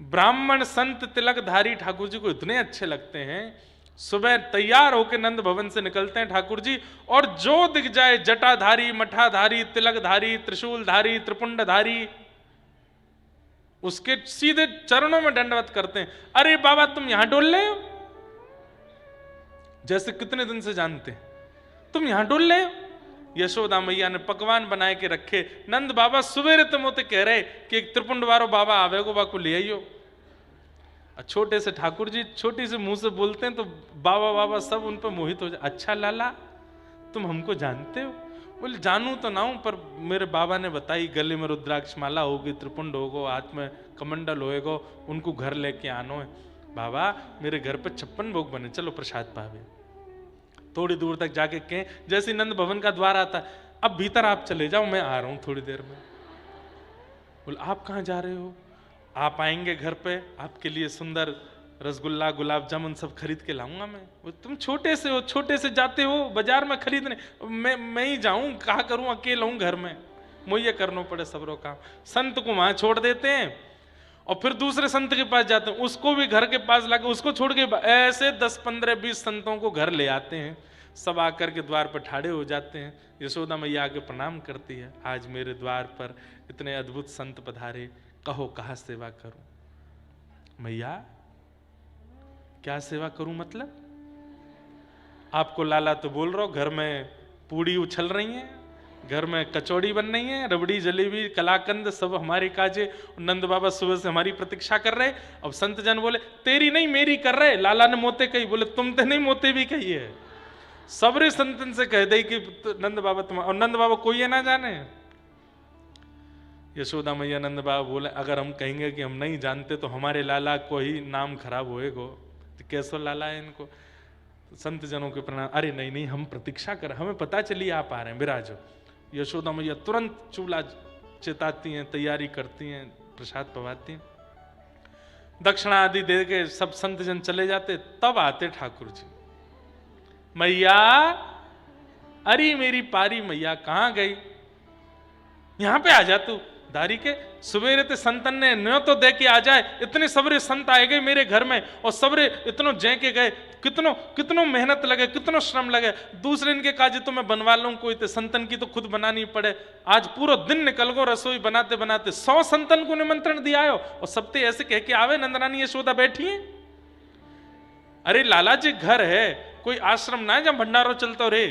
ब्राह्मण संत तिलकधारी ठाकुर जी को इतने अच्छे लगते हैं, सुबह तैयार होकर नंद भवन से निकलते हैं ठाकुर जी, और जो दिख जाए जटाधारी, मठाधारी, तिलकधारी, त्रिशूलधारी, त्रिपुंडधारी, उसके सीधे चरणों में दंडवत करते हैं। अरे बाबा तुम यहां डोल रहे हो, जैसे कितने दिन से जानते हैं, तुम यहां डोल रहे हो। यशोदा मैया ने पकवान बनाए के रखे, नंद बाबा सुबेरे तुम कह रहे कि एक त्रिपुंड वारो बाबा आवेगो, बाको ले आइयो। छोटे से ठाकुर जी छोटी से मुंह से बोलते हैं तो बाबा बाबा सब उन पर मोहित हो जाए। अच्छा लाला तुम हमको जानते हो? बोले जानू तो ना हूं, पर मेरे बाबा ने बताई गले में रुद्राक्ष माला होगी, त्रिपुंड होगो, हाथ में कमंडल होएगो, उनको घर लेके आनो है। बाबा मेरे घर पे 56 भोग बने, चलो प्रसाद पावे। थोड़ी दूर तक जाके कहें, जैसे नंद भवन का द्वार आता, अब भीतर आप चले जाओ, मैं आ रहा हूं थोड़ी देर में। बोले आप कहां जा रहे हो? आप आएंगे घर पे, आपके लिए सुंदर रसगुल्ला, गुलाब जामुन सब खरीद के लाऊंगा मैं। तुम छोटे से हो, छोटे से जाते हो बाजार में खरीदने, मैं ही जाऊं, कहा करूं, अकेला हूं घर में, मुझे करना पड़े सबरों काम। संत को वहां छोड़ देते हैं और फिर दूसरे संत के पास जाते हैं, उसको भी घर के पास लाके उसको छोड़ के ऐसे 10, 15, 20 संतों को घर ले आते हैं। सब आकर के द्वार पर ठाड़े हो जाते हैं। यशोदा मैया आके प्रणाम करती है, आज मेरे द्वार पर इतने अद्भुत संत पधारे, कहो कहाँ सेवा करूं। मैया क्या सेवा करूं मतलब? आपको लाला तो बोल रहा हो, घर में पूड़ी उछल रही है, घर में कचौड़ी बन रही है, रबड़ी, जलेबी, कलाकंद सब हमारे काजे, नंद बाबा सुबह से हमारी प्रतीक्षा कर रहे। अब संत जन बोले तेरी नहीं मेरी कर रहे, लाला ने मोते कही। बोले तुम तो नहीं मोते भी कही है, सबरे संतन से कह दे कि नंद बाबा तुम, और नंद बाबा कोई है ना जाने। यशोदा मैया नंद बाबा बोले अगर हम कहेंगे कि हम नहीं जानते तो हमारे लाला को ही नाम खराब होएगो, तो कैसो लाला है इनको। संत जनों के प्रणाम। अरे नहीं नहीं हम प्रतीक्षा कर, हमें पता चली आप आ रहे हैं, विराजो। यशोदा मैया तुरंत चूल्हा चिताती हैं, तैयारी करती हैं, प्रसाद पवाती हैं, दक्षिणा आदि दे के सब संत जन चले जाते। तब आते ठाकुर जी, मैया, अरे मेरी पारी मैया कहां गई, यहां पे आ जा तू। दारी के सवेरे ते संतन ने न्यो तो दे के आ जाए, इतने सबरे संत आए गए मेरे घर में, और सबरे इतनो जय के गए, कितनो कितनो मेहनत लगे, कितनो श्रम लगे। दूसरे इनके काजे तो मैं बनवा लूं, कोई ते संतन की तो खुद बनानी पड़े। आज पूरा दिन निकल गो रसोई बनाते बनाते, 100 संतन को निमंत्रण दिया हो, और सबते ऐसे कह के आवे नंदरानी यशोदा बैठी है। अरे लाला जी घर है, कोई आश्रम ना है जहां भंडारो चलता रे।